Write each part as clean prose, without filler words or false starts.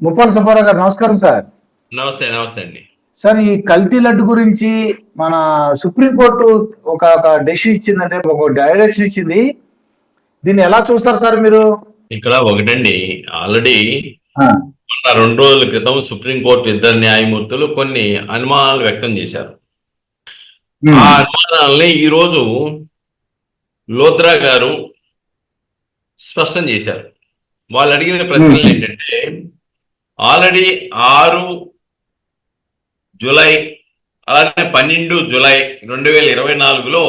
ముప్పాల సుబ్బారావు గారు నమస్కారం సార్. నమస్తే నమస్తే అండి. సార్, ఈ కల్తీ లడ్డు గురించి మన సుప్రీంకోర్టు ఒక డెసిషన్ ఇచ్చిందంటే, ఒక డైరెక్షన్ ఇచ్చింది. దీన్ని ఎలా చూస్తారు సార్ మీరు? ఇక్కడ ఒకటండి, ఆల్రెడీ 2 రోజుల క్రితం సుప్రీంకోర్టు ఇద్దరు న్యాయమూర్తులు కొన్ని అనుమానాలు వ్యక్తం చేశారు. ఆ అనుమానాలని ఈరోజు లోత్రా గారు స్పష్టం చేశారు. వాళ్ళు అడిగిన ప్రశ్నలు ఏంటంటే, ఆల్రెడీ 6 జూలై అలానే 12 జూలై 2024లో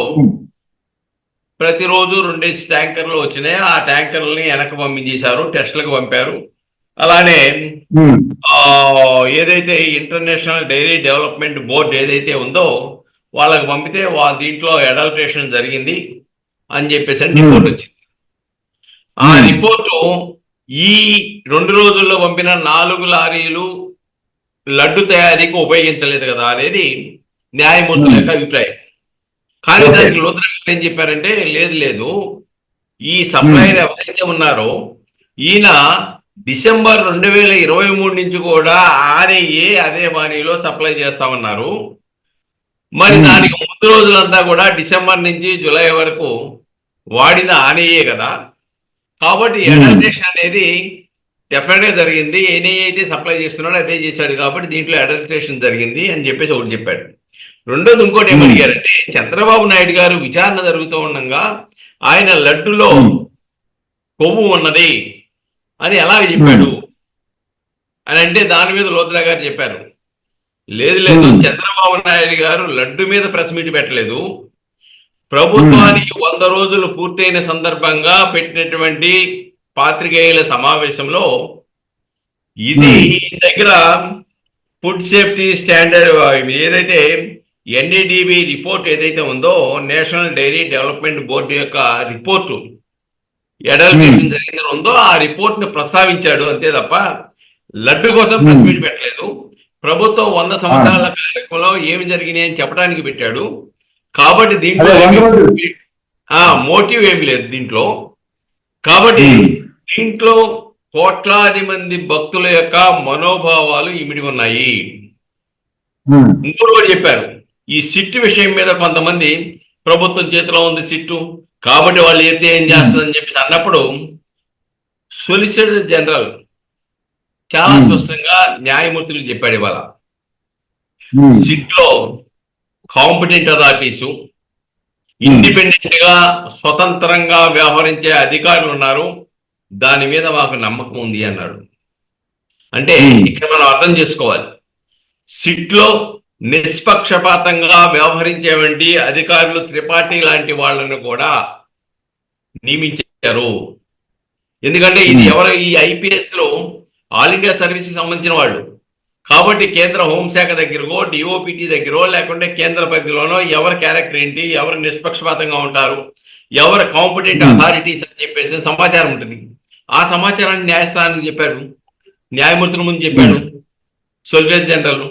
ప్రతిరోజు 2 ట్యాంకర్లు వచ్చినాయి. ఆ ట్యాంకర్లని వెనక్కి పంపించేశారు, టెస్టులకు పంపారు. అలానే ఏదైతే ఇంటర్నేషనల్ డైరీ డెవలప్మెంట్ బోర్డు ఏదైతే ఉందో వాళ్ళకి పంపితే దీంట్లో అడల్ట్రేషన్ జరిగింది అని చెప్పేసి రిపోర్ట్ వచ్చింది. ఆ రిపోర్టు ఈ 2 రోజుల్లో పంపిన 4 లారీలు లడ్డు తయారీకి ఉపయోగించలేదు కదా అనేది న్యాయమూర్తుల యొక్క అభిప్రాయం. కానీ దానికి లోతుగా ఏం చెప్పారంటే, లేదు, ఈ సప్లైర్ ఎవరైతే ఉన్నారో ఈయన డిసెంబర్ 2023 నుంచి కూడా ఆర్ఏఏ అదే బాణీలో సప్లై చేస్తామన్నారు. మరి దానికి ముందు రోజులంతా కూడా డిసెంబర్ నుంచి జూలై వరకు వాడిన ఆర్ఏఏ కదా. కాబట్టి అడల్ట్రేషన్ అనేది డెఫినెట్ గా జరిగింది. ఎన్ఐఏ అయితే సప్లై చేస్తున్నాడు అదే చేశాడు కాబట్టి దీంట్లో అడల్ట్రేషన్ జరిగింది అని చెప్పేసి ఒకటి చెప్పాడు. రెండోది ఇంకోటి ఏమడిగారంటే, చంద్రబాబు నాయుడు గారు విచారణ జరుగుతూ ఉండగా ఆయన లడ్డులో కొవ్వు ఉన్నది అని ఎలా చెప్పాడు అని అంటే, దాని మీద లోత్రా గారు చెప్పారు, లేదు చంద్రబాబు నాయుడు గారు లడ్డు మీద ప్రెస్ మీట్ పెట్టలేదు. ప్రభుత్వానికి 100 రోజులు పూర్తయిన సందర్భంగా పెట్టినటువంటి పాత్రికేయుల సమావేశంలో ఇది దగ్గర ఫుడ్ సేఫ్టీ స్టాండర్డ్ ఏదైతే ఎన్ఏడిబి రిపోర్ట్ ఏదైతే ఉందో, నేషనల్ డైరీ డెవలప్మెంట్ బోర్డు యొక్క రిపోర్టు అడల్ట్రేషన్ జరిగిందని ఉందో ఆ రిపోర్ట్ ను ప్రస్తావించాడు అంతే తప్ప లడ్డు కోసం ప్రెస్ మీట్ పెట్టలేదు. ప్రభుత్వం 100 సంవత్సరాల కార్యక్రమంలో ఏమి జరిగినాయి అని చెప్పడానికి పెట్టాడు. కాబట్టి దీంట్లో మోటివ్ ఏమి లేదు దీంట్లో. కాబట్టి దీంట్లో కోట్లాది మంది భక్తుల యొక్క మనోభావాలు ఇమిడి ఉన్నాయి. ఇంకోటి చెప్పారు, ఈ సిట్టు విషయం మీద కొంతమంది ప్రభుత్వం చేతిలో ఉంది సిట్టు కాబట్టి వాళ్ళు అయితే ఏం చేస్తుందని చెప్పి అన్నప్పుడు సొలిసిటర్ జనరల్ చాలా స్పష్టంగా న్యాయమూర్తులకు చెప్పాడు, ఇవాళ సిట్లో కాంపిటెంట్ అథారిటీసు ఇండిపెండెంట్ గా స్వతంత్రంగా వ్యవహరించే అధికారులు ఉన్నారు, దాని మీద మాకు నమ్మకం ఉంది అన్నాడు. అంటే ఇక్కడ మనం అర్థం చేసుకోవాలి, సిట్లో నిష్పక్షపాతంగా వ్యవహరించేవంటి అధికారులు త్రిపాఠి లాంటి వాళ్ళను కూడా నియమించారు. ఎందుకంటే ఇది ఎవరు, ఈ ఐపీఎస్ లో ఆల్ ఇండియా సర్వీస్కి సంబంధించిన వాళ్ళు కాబట్టి కేంద్ర హోంశాఖ దగ్గరో డిఓపిటి దగ్గరో లేకుంటే కేంద్ర పరిధిలోనో ఎవరి క్యారెక్టర్ ఏంటి, ఎవరు నిష్పక్షపాతంగా ఉంటారు, ఎవరు కాంపిటెంట్ అథారిటీస్ అని చెప్పేసి సమాచారం ఉంటుంది. ఆ సమాచారాన్ని న్యాయస్థానానికి చెప్పాడు, న్యాయమూర్తుల ముందు చెప్పాడు సొలిసిటర్ జనరల్.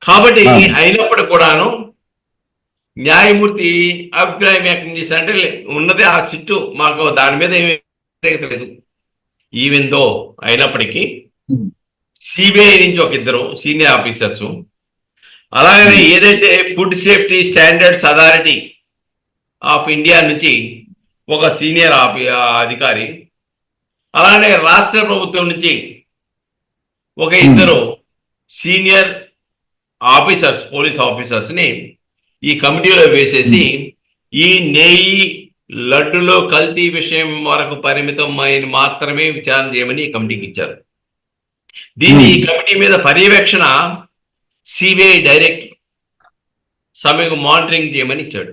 కాబట్టి అయినప్పుడు కూడాను న్యాయమూర్తి అభిప్రాయం వ్యక్తం చేశారంటే ఉన్నదే ఆ సిట్టు మాకు దాని మీద ఏమీ లేదు. ఈవెన్ దో అయినప్పటికీ సిబిఐ నుంచి ఒక 2 సీనియర్ ఆఫీసర్స్, అలాగనే ఏదైతే food safety standards authority of India నుంచి ఒక సీనియర్ అధికారి, అలానే రాష్ట్ర ప్రభుత్వం నుంచి ఒక 2 సీనియర్ ఆఫీసర్స్, పోలీస్ ఆఫీసర్స్ ని ఈ కమిటీలో వేసేసి ఈ నెయ్యి లడ్డులో కల్తీ విషయం వరకు పరిమితం అయిన మాత్రమే విచారణ చేయమని ఈ కమిటీకి ఇచ్చారు. దీన్ని ఈ కమిటీ మీద పర్యవేక్షణ సిబిఐ డైరెక్ట్ సమ్మెకు మానిటరింగ్ చేయమని ఇచ్చాడు.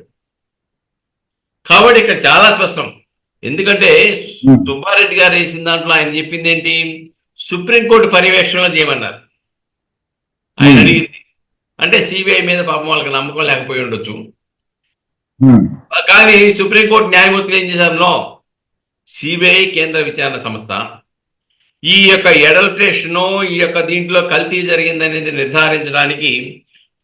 కాబట్టి ఇక్కడ చాలా స్పష్టం. ఎందుకంటే సుబ్బారెడ్డి గారు వేసిన దాంట్లో ఆయన చెప్పింది ఏంటి, సుప్రీంకోర్టు పర్యవేక్షణలో చేయమన్నారు. ఆయన అడిగింది అంటే సిబిఐ మీద పాపం వాళ్ళకి నమ్మకం లేకపోయి ఉండొచ్చు. కానీ సుప్రీంకోర్టు న్యాయమూర్తులు ఏం చేశారు, నో, సిబిఐ కేంద్ర విచారణ సంస్థ ఈ యొక్క అడల్ట్రేషన్ ఈ యొక్క దీంట్లో కల్తీ జరిగిందనేది నిర్ధారించడానికి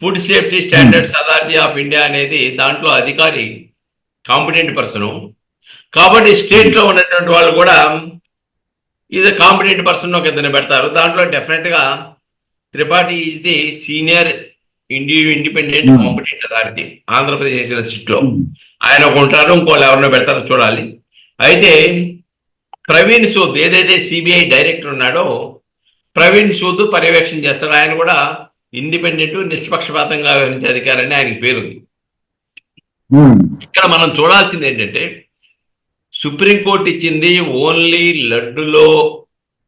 food safety standards authority of India అనేది దాంట్లో అధికారి, కాంపిటెంట్ పర్సన్. కాబట్టి స్టేట్ లో ఉన్నటువంటి వాళ్ళు కూడా ఇది కాంపిటెంట్ పర్సన్ ఒక ఇద్దరిని పెడతారు. దాంట్లో డెఫినెట్గా Tripathi is the senior independent competent authority Andhra Pradesh సిట్లో. ఆయన ఒక ఉంటారు, ఇంకోళ్ళు ఎవరినో పెడతారో చూడాలి. అయితే ప్రవీణ్ సూద్ ఏదైతే సిబిఐ డైరెక్టర్ ఉన్నాడో ప్రవీణ్ సూద్ పర్యవేక్షణ చేస్తాడు. ఆయన కూడా ఇండిపెండెంట్ నిష్పక్షపాతంగా వ్యవహరించే అధికారాన్ని ఆయనకి పేరుంది. ఇక్కడ మనం చూడాల్సింది ఏంటంటే సుప్రీంకోర్టు ఇచ్చింది ఓన్లీ లడ్డులో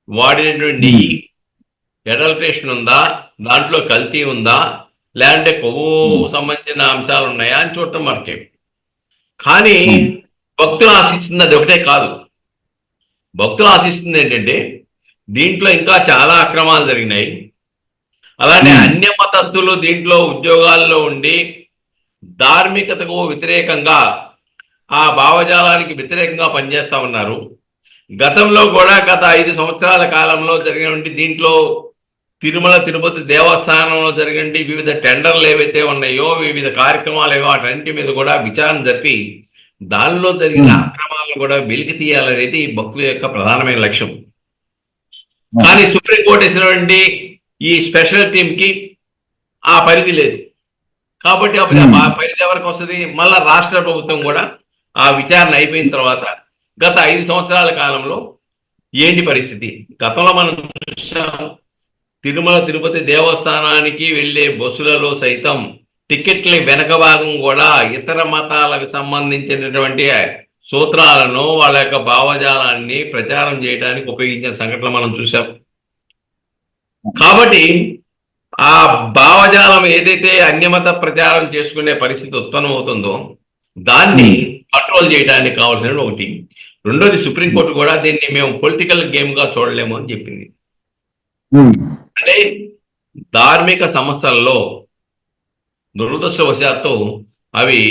వాడినటువంటి నెయ్యి అడల్ట్రేషన్ ఉందా, దాంట్లో కల్తీ ఉందా, లేదంటే కొవ్వు సంబంధించిన అంశాలు ఉన్నాయా అని చూడటం మనకే. కానీ భక్తులు ఆశిస్తుంది అది ఒకటే కాదు. భక్తులు ఆశిస్తుంది ఏంటంటే దీంట్లో ఇంకా చాలా అక్రమాలు జరిగినాయి. అలానే అన్య మతస్థులు దీంట్లో ఉద్యోగాల్లో ఉండి ధార్మికతకు వ్యతిరేకంగా ఆ భావజాలానికి వ్యతిరేకంగా పనిచేస్తా ఉన్నారు. గతంలో కూడా గత 5 సంవత్సరాల కాలంలో జరిగినటువంటి దీంట్లో తిరుమల తిరుపతి దేవస్థానంలో జరిగినటువంటి వివిధ టెండర్లు ఏవైతే ఉన్నాయో, వివిధ కార్యక్రమాలు ఏవో వాటన్నింటి మీద కూడా విచారణ జరిపి దానిలో జరిగిన అక్రమాలను కూడా వెలికి తీయాలనేది భక్తుల యొక్క ప్రధానమైన లక్ష్యం. కానీ సుప్రీంకోర్టు వేసినటువంటి ఈ స్పెషల్ టీంకి ఆ పరిధి లేదు. కాబట్టి అప్పుడు ఆ పరిధి ఎవరికి వస్తుంది? మళ్ళా రాష్ట్ర ప్రభుత్వం కూడా ఆ విచారణ అయిపోయిన తర్వాత గత 5 సంవత్సరాల కాలంలో ఏంటి పరిస్థితి? గతంలో మనం చూసాం, తిరుమల తిరుపతి దేవస్థానానికి వెళ్ళే బస్సులలో సైతం టికెట్ల వెనక భాగం కూడా ఇతర మతాలకు సంబంధించినటువంటి సూత్రాలను, వాళ్ళ యొక్క భావజాలాన్ని ప్రచారం చేయడానికి ఉపయోగించిన సంఘటనలు మనం చూసాం. కాబట్టి ఆ భావజాలం ఏదైతే అన్యమత ప్రచారం చేసుకునే పరిస్థితి ఉత్పన్నమవుతుందో దాన్ని కంట్రోల్ చేయడానికి కావాల్సిన ఒకటి. రెండోది, సుప్రీంకోర్టు కూడా దీన్ని మేము పొలిటికల్ గేమ్ గా చూడలేము అని చెప్పింది. అంటే ధార్మిక సంస్థల్లో దురదృష్టవశాత్తు అవి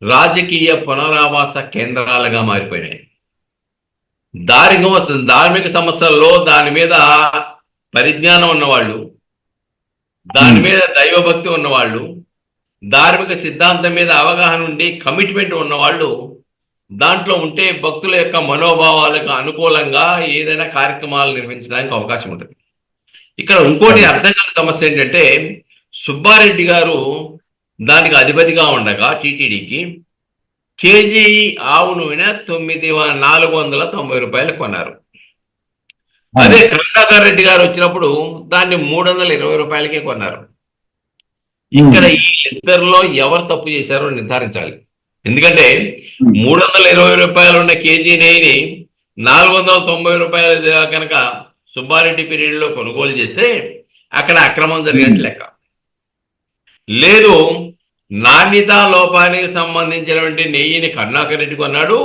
రాజకీయ పునరావాస కేంద్రాలుగా మారిపోయినాయి. ధార్మిక సంస్థల్లో దాని మీద పరిజ్ఞానం ఉన్నవాళ్ళు, దాని మీద దైవభక్తి ఉన్నవాళ్ళు, ధార్మిక సిద్ధాంతం మీద అవగాహన ఉండి కమిట్మెంట్ ఉన్నవాళ్ళు దాంట్లో ఉంటే భక్తుల యొక్క మనోభావాలకు అనుకూలంగా ఏదైనా కార్యక్రమాలు నిర్వహించడానికి అవకాశం ఉంటుంది. ఇక్కడ ఇంకోటి అర్థం కాని సమస్య ఏంటంటే సుబ్బారెడ్డి గారు దానికి అధిపతిగా ఉండగా టీటీడీకి కేజీ ఆవు నూనె 490 రూపాయలు కొన్నారు. అదే కరుణాకర్ రెడ్డి గారు వచ్చినప్పుడు దాన్ని 320 రూపాయలకే కొన్నారు. ఇక్కడ ఈ ఇద్దరిలో ఎవరు తప్పు చేశారో నిర్ధారించాలి. ఎందుకంటే 320 రూపాయలు ఉన్న కేజీ నెయ్యిని 490 రూపాయలు కనుక సుబ్బారెడ్డి పీరియడ్ లో కొనుగోలు చేస్తే అక్కడ అక్రమం జరిగినట్టు లెక్క. లేదు, నాణ్యతా లోపానికి సంబంధించినటువంటి నెయ్యిని కరుణాకర్ రెడ్డి కొన్నాడు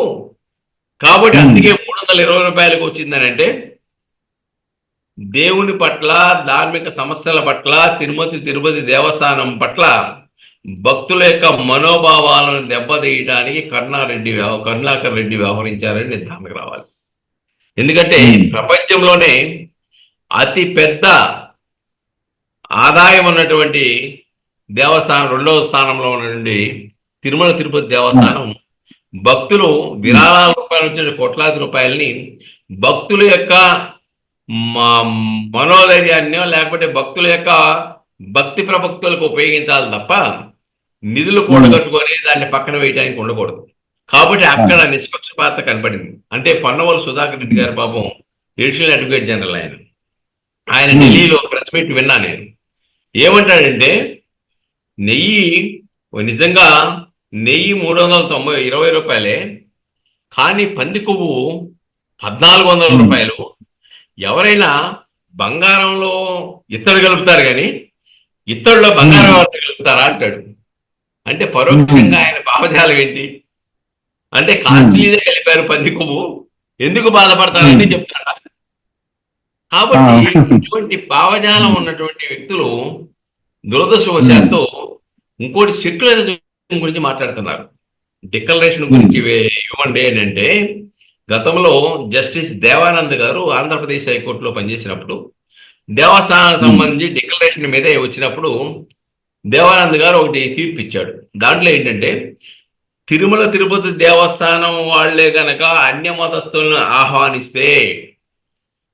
కాబట్టి అందుకే 320 రూపాయలకు వచ్చిందని అంటే దేవుని పట్ల, ధార్మిక సంస్థల పట్ల, తిరుపతి దేవస్థానం పట్ల భక్తుల యొక్క మనోభావాలను దెబ్బతీయడానికి కరుణాకర్ రెడ్డి వ్యవహరించారని నిర్ధారణకు రావాలి. ఎందుకంటే ప్రపంచంలోనే అతి పెద్ద ఆదాయం ఉన్నటువంటి దేవస్థానం 2వ స్థానంలో ఉన్నటువంటి తిరుమల తిరుపతి దేవస్థానం భక్తులు విరాళాల రూపాయల నుంచి కోట్లాది రూపాయలని భక్తుల యొక్క మనోధైర్యాన్ని లేకపోతే భక్తుల యొక్క భక్తి ప్రభక్తులకు ఉపయోగించాలి తప్ప నిధులు కూడగట్టుకొని దాన్ని పక్కన వేయడానికి ఉండకూడదు. కాబట్టి అక్కడ నిష్పక్షపాత కనపడింది. అంటే పొన్నవోలు సుధాకర్ రెడ్డి గారు పాపం అడిషనల్ అడ్వకేట్ జనరల్, ఆయన ఢిల్లీలో ప్రెస్ మీట్ విన్నా నేను. ఏమంటాడంటే నిజంగా నెయ్యి 320 రూపాయలే, కానీ పంది కొవ్వు 1400 రూపాయలు. ఎవరైనా బంగారంలో ఇత్తడి కలుపుతారు కానీ ఇత్తడిలో బంగారం కలుపుతారా అంటాడు. అంటే పరోక్షంగా ఆయన భావజాలం ఏంటి అంటే కాంచిలీదే కలిపారు పంది కొవ్వు, ఎందుకు బాధపడతారని చెప్తాడా. కాబట్టి ఇటువంటి భావజాలం ఉన్నటువంటి వ్యక్తులు దురదృష్టవశాత్తు ఇంకోటి సెక్యులరిజం గురించి మాట్లాడుతున్నారు. డిక్లరేషన్ గురించి ఇవ్వండి అని అంటే గతంలో జస్టిస్ దేవానంద్ గారు ఆంధ్రప్రదేశ్ హైకోర్టులో పనిచేసినప్పుడు దేవస్థానానికి సంబంధించి డిక్లరేషన్ మీదే వచ్చినప్పుడు దేవానంద్ గారు ఒకటి తీర్పు ఇచ్చాడు. దాంట్లో ఏంటంటే తిరుమల తిరుపతి దేవస్థానం వాళ్లే గనక అన్య మతస్థులను ఆహ్వానిస్తే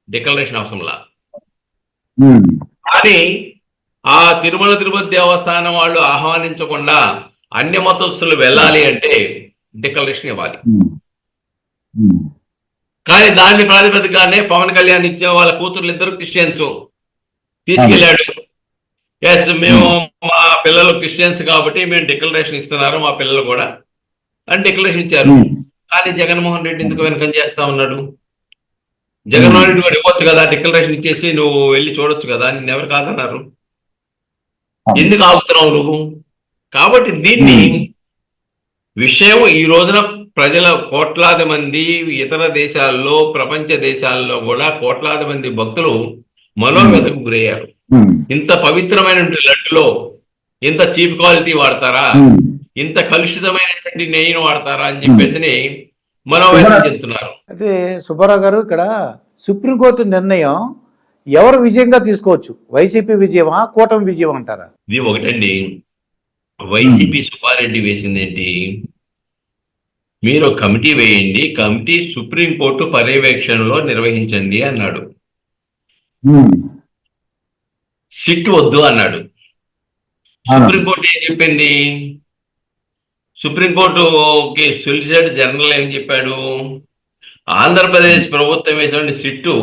డిక్లరేషన్ అవసరంలా. ఉమ్, కానీ ఆ తిరుమల తిరుపతి దేవస్థానం వాళ్ళు ఆహ్వానించకుండా అన్య మతస్థులు వెళ్ళాలి అంటే డిక్లరేషన్ ఇవ్వాలి. ఉమ్, ఉమ్, కానీ దాని ప్రాతిపదికగానే పవన్ కళ్యాణ్ ఇచ్చే వాళ్ళ కూతుర్లు ఇద్దరు క్రిస్టియన్స్ తీసుకెళ్లాడు. ఎస్, మేము మా పిల్లలు క్రిస్టియన్స్ కాబట్టి మేము డిక్లరేషన్ ఇస్తున్నారు మా పిల్లలు కూడా అని డిక్లరేషన్ ఇచ్చారు. ఉమ్, కానీ జగన్మోహన్ రెడ్డి ఎందుకు వెనకం చేస్తా ఉన్నాడు? జగన్మోహన్ రెడ్డి కూడా ఇవ్వచ్చు కదా, డిక్లరేషన్ ఇచ్చేసి నువ్వు వెళ్ళి చూడొచ్చు కదా, నిన్ను ఎవరు కాదన్నారు. ఎందుకు ఆగుతున్నావు నువ్వు? కాబట్టి దీన్ని విషయం ఈ రోజున ప్రజల కోట్లాది మంది ఇతర దేశాల్లో ప్రపంచ దేశాల్లో కూడా కోట్లాది మంది భక్తులు మనోవేదకు గురయ్యారు. ఇంత పవిత్రమైనటువంటి లడ్డులో ఇంత చీప్ క్వాలిటీ వాడతారా, ఇంత కలుషితమైనటువంటి నెయ్యిని వాడతారా అని చెప్పేసి మనోవేదన చెందుతున్నారు. అయితే సుబ్బారావు గారు, ఇక్కడ సుప్రీంకోర్టు నిర్ణయం ఎవరు విజయంగా తీసుకోవచ్చు? వైసీపీ విజయమా, కూటమి విజయం అంటారా? ఇది ఒకటండి. వైసీపీ సుబ్బారెడ్డి వేసిందేంటి, మీరు కమిటీ వేయండి, కమిటీ సుప్రీంకోర్టు పర్యవేక్షణలో నిర్వహించండి అన్నాడు. సిట్ వద్దు అన్నాడు. సుప్రీంకోర్టు ఏం చెప్పింది? సుప్రీంకోర్టుకి సొలిసిటర్ జనరల్ ఏం చెప్పాడు? ఆంధ్రప్రదేశ్ ప్రభుత్వం వేసినటువంటి సిట్టు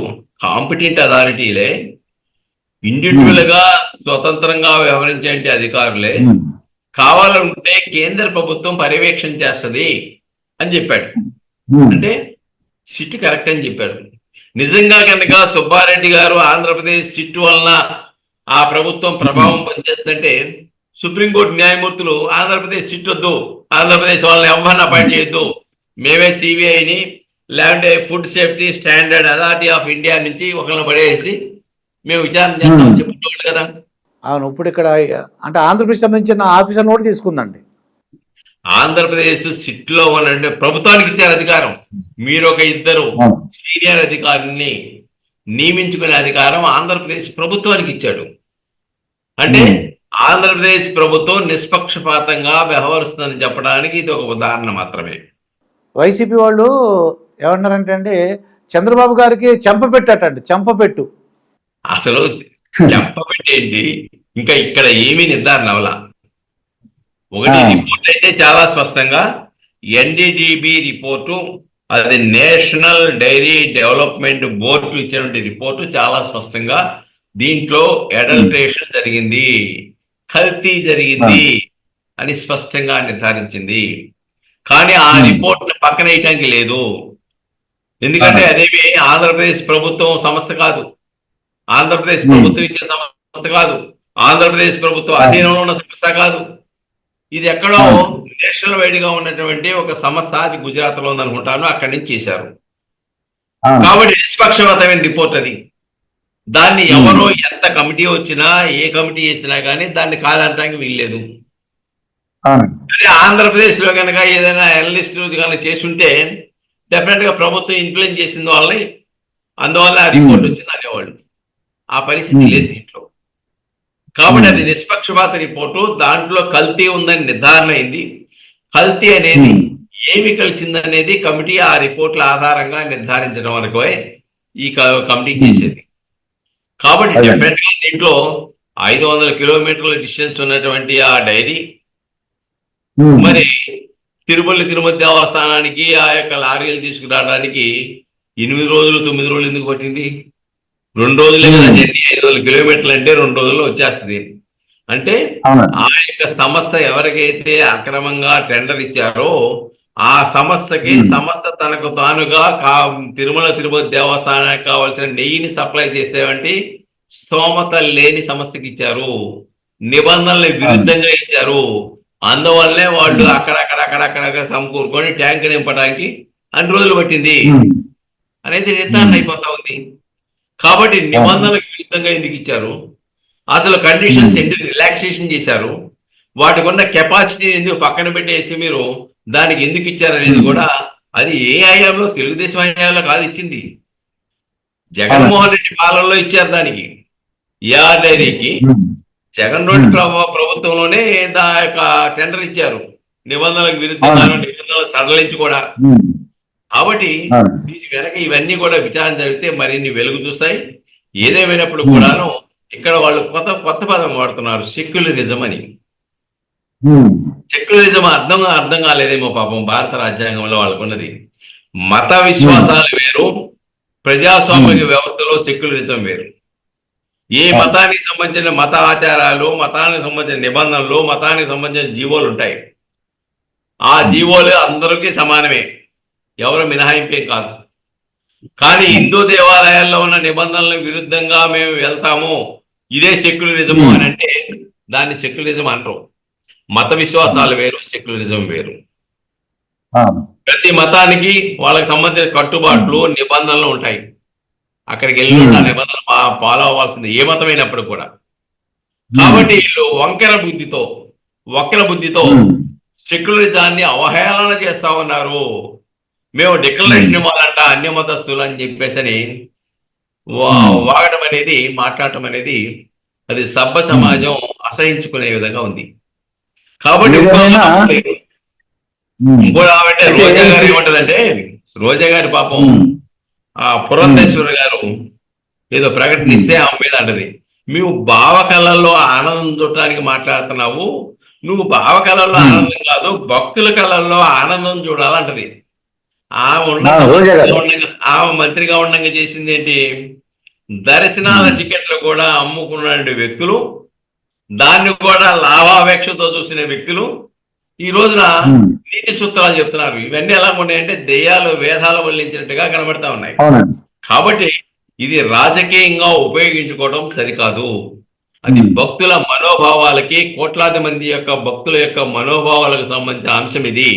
కాంపిటెంట్ అథారిటీలే, ఇండివిజువల్ గా స్వతంత్రంగా వ్యవహరించే అధికారులే, కావాలంటే కేంద్ర ప్రభుత్వం పర్యవేక్షణ చేస్తుంది అని చెప్పాడు. అంటే సిట్ కరెక్ట్ అని చెప్పాడు. నిజంగా కనుక సుబ్బారెడ్డి గారు ఆంధ్రప్రదేశ్ సిట్ వలన ఆ ప్రభుత్వం ప్రభావం పనిచేస్తుంటే సుప్రీంకోర్టు న్యాయమూర్తులు ఆంధ్రప్రదేశ్ సిట్ వద్దు, ఆంధ్రప్రదేశ్ వాళ్ళని ఎవరిని అపాయింట్ చేయొద్దు, మేమే సిబిఐని లేకుంటే food safety standard authority of India నుంచి ఒకరిని పడేసి మేము విచారణ చేస్తామని చెప్పుకోవాలి కదా. అవును, ఇప్పుడు ఇక్కడ అంటే ఆంధ్రప్రదేశ్ సంబంధించిన ఆఫీసర్ కూడా తీసుకుందండి. ఆంధ్రప్రదేశ్ సిట్ లో ఉన్న ప్రభుత్వానికి ఇచ్చారు అధికారం. మీరు ఒక ఇద్దరు సీనియర్ అధికారుల్ని నియమించుకునే అధికారం ఆంధ్రప్రదేశ్ ప్రభుత్వానికి ఇచ్చాడు. అంటే ఆంధ్రప్రదేశ్ ప్రభుత్వం నిష్పక్షపాతంగా వ్యవహరిస్తుందని చెప్పడానికి ఇది ఒక ఉదాహరణ మాత్రమే. వైసీపీ వాళ్ళు ఏమన్నారంటే అండి, చంద్రబాబు గారికి చెంపపెట్టండి, చెంపపెట్టు. అసలు చెప్పబెట్టేంటి, ఇంకా ఇక్కడ ఏమీ నిర్ధారణ అవలా. ఒకటి రిపోర్ట్ అయితే చాలా స్పష్టంగా ఎన్డీడీబీ రిపోర్టు, అది నేషనల్ డైరీ డెవలప్మెంట్ బోర్డు ఇచ్చినటువంటి రిపోర్టు చాలా స్పష్టంగా దీంట్లో అడల్ట్రేషన్ జరిగింది, కల్తీ జరిగింది అని స్పష్టంగా నిర్ధారించింది. కానీ ఆ రిపోర్ట్ పక్కన వేయటానికి లేదు. ఎందుకంటే అదేమి ఆంధ్రప్రదేశ్ ప్రభుత్వం సంస్థ కాదు, ఆంధ్రప్రదేశ్ ప్రభుత్వం ఇచ్చే సంస్థ కాదు, ఆంధ్రప్రదేశ్ ప్రభుత్వం అధీనంలో ఉన్న సంస్థ కాదు. ఇది ఎక్కడో నేషనల్ వైడ్ గా ఉన్నటువంటి ఒక సంస్థ, అది గుజరాత్ లో ఉందనుకుంటాను, అక్కడి నుంచి చేశారు. కాబట్టి నిష్పక్షపాతమైన రిపోర్ట్ అది. దాన్ని ఎవరో ఎంత కమిటీ వచ్చినా ఏ కమిటీ చేసినా కానీ దాన్ని కాదంటానికి వీల్లేదు. అదే ఆంధ్రప్రదేశ్ లో కనుక ఏదైనా అనలిస్ట్ కనుక చేసుంటే డెఫినెట్ గా ప్రభుత్వం ఇన్ఫ్లుయెన్స్ చేసింది వాళ్ళని, అందువల్ల ఆ రిపోర్ట్ వచ్చింది అనేవాళ్ళు. ఆ పరిస్థితి లేదు దీంట్లో. కాబట్టి అది నిష్పక్షపాత రిపోర్టు. దాంట్లో కల్తీ ఉందని నిర్ధారణ అయింది. కల్తీ అనేది ఏమి కలిసిందనేది కమిటీ ఆ రిపోర్ట్ల ఆధారంగా నిర్ధారించడం వరకు ఈ కమిటీ చేసేది. కాబట్టి డెఫినెట్ గా దీంట్లో 500 కిలోమీటర్ల డిస్టెన్స్ ఉన్నటువంటి ఆ డైరీ మరి తిరుపతి దేవస్థానానికి ఆ యొక్క లారీలు తీసుకురావడానికి 8 రోజులు 9 రోజులు ఎందుకు పట్టింది? 2 రోజులే కదా జర్నీ. 500 కిలోమీటర్లు అంటే 2 రోజుల్లో వచ్చేస్తుంది. అంటే ఆ యొక్క సంస్థ ఎవరికైతే అక్రమంగా టెండర్ ఇచ్చారో ఆ సంస్థకి సంస్థ తనకు తానుగా తిరుపతి దేవస్థానానికి కావాల్సిన నెయ్యిని సప్లై చేసేవంటి స్తోమత లేని సంస్థకి ఇచ్చారు, నిబంధనలకు విరుద్ధంగా ఇచ్చారు. అందువల్లనే వాళ్ళు అక్కడక్కడ సమకూరుకొని ట్యాంక్ నింపడానికి 2 రోజులు పట్టింది అనేది నిర్ధారణ అయిపోతా ఉంది. కాబట్టి నిబంధనలకు విరుద్ధంగా ఎందుకు ఇచ్చారు, అసలు కండిషన్స్ ఎందుకు రిలాక్సేషన్ చేశారు, వాటికి ఉన్న కెపాసిటీని ఎందుకు పక్కన పెట్టేసి మీరు దానికి ఎందుకు ఇచ్చారనేది కూడా, అది ఏ హయాంలో, తెలుగుదేశం హయాంలో కాదు ఇచ్చింది, జగన్మోహన్ రెడ్డి పాలనలో ఇచ్చారు. దానికి ఏఆర్ డైరీకి జగన్ రెడ్డి ప్రభుత్వంలోనే దా యొక్క టెండర్ ఇచ్చారు, నిబంధనలకు విరుద్ధంగా నిబంధనలు సడలించి కూడా. కాబట్టి అవును. దీని వెనక ఇవన్నీ కూడా విచారణ జరిగితే మరిన్ని వెలుగు చూస్తాయి. ఏదేమైనప్పుడు కూడాను ఇక్కడ వాళ్ళు కొత్త కొత్త పదం వాడుతున్నారు, సెక్యులరిజం అని. సెక్యులరిజం అర్థం కాలేదేమో పాపం భారత రాజ్యాంగంలో వాళ్ళకున్నది. మత విశ్వాసాలు వేరు, ప్రజాస్వామిక వ్యవస్థలో సెక్యులరిజం వేరు. ఏ మతానికి సంబంధించిన మత ఆచారాలు, మతానికి సంబంధించిన నిబంధనలు, మతానికి సంబంధించిన జీవోలు ఉంటాయి. ఆ జీవోలు అందరికీ సమానమే, ఎవరు మినహాయింపేం కాదు. కానీ హిందూ దేవాలయాల్లో ఉన్న నిబంధనలకు విరుద్ధంగా మేము వెళ్తాము, ఇదే సెక్యులరిజము అని అంటే దాన్ని సెక్యులరిజం అంటారు. మత విశ్వాసాలు వేరు, సెక్యులరిజం వేరు. ప్రతి మతానికి వాళ్ళకి సంబంధించిన కట్టుబాట్లు, నిబంధనలు ఉంటాయి. అక్కడికి వెళ్ళి ఆ నిబంధనలు ఫాలో అవ్వాల్సింది ఏ మతమైనప్పుడు కూడా. కాబట్టి వీళ్ళు వక్ర బుద్ధితో సెక్యులరిజాన్ని అవహేళన చేస్తా ఉన్నారు. మేము డిక్లరేషన్ ఇవ్వాలంట అన్య మతస్థులు అని చెప్పేసి వాగడం అనేది, మాట్లాడటం అనేది అది సభ్య సమాజం అసహించుకునే విధంగా ఉంది. కాబట్టి ఇంకోటి ఆవిడ రోజా గారు ఏమంటదంటే, రోజా గారి పాపం ఆ పురంధేశ్వరి గారు ఏదో ప్రకటనిస్తే ఆమె మీద అంటది, మేము భావ కళల్లో ఆనందం చూడటానికి మాట్లాడుతున్నావు, నువ్వు భావ కళల్లో ఆనందం కాదు భక్తుల కళల్లో ఆనందం చూడాలంటది. ఆమె మంత్రిగా ఉండగా చేసింది ఏంటి? దర్శనాల టికెట్లు కూడా అమ్ముకున్న వ్యక్తులు, దాన్ని కూడా లాభాపేక్షతో చూసిన వ్యక్తులు ఈ రోజున నీతి సూత్రాలు చెప్తున్నారు. ఇవన్నీ ఎలా ఉన్నాయంటే దెయ్యాలు వేదాలు వల్లించినట్టుగా కనబడతా ఉన్నాయి. కాబట్టి ఇది రాజకీయంగా ఉపయోగించుకోవడం సరికాదు. అది భక్తుల మనోభావాలకి, కోట్లాది మంది యొక్క భక్తుల యొక్క మనోభావాలకు సంబంధించిన అంశం ఇది.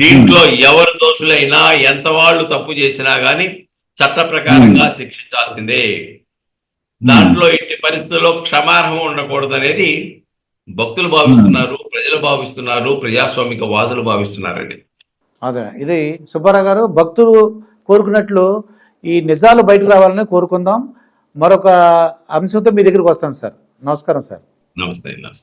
దీంట్లో ఎవరు దోషులైనా, ఎంత వాళ్ళు తప్పు చేసినా గాని చట్ట ప్రకారంగా శిక్షించాల్సిందే. దాంట్లో ఎట్టి పరిస్థితుల్లో క్షమార్హం ఉండకూడదు అనేది భక్తులు భావిస్తున్నారు, ప్రజలు భావిస్తున్నారు, ప్రజాస్వామిక వాదులు భావిస్తున్నారండి. అదే ఇది సుబ్బారావు గారు, భక్తులు కోరుకున్నట్లు ఈ నిజాలు బయటకు రావాలని కోరుకుందాం. మరొక అంశంతో మీ దగ్గరికి వస్తాను సార్. నమస్కారం సార్. నమస్తే.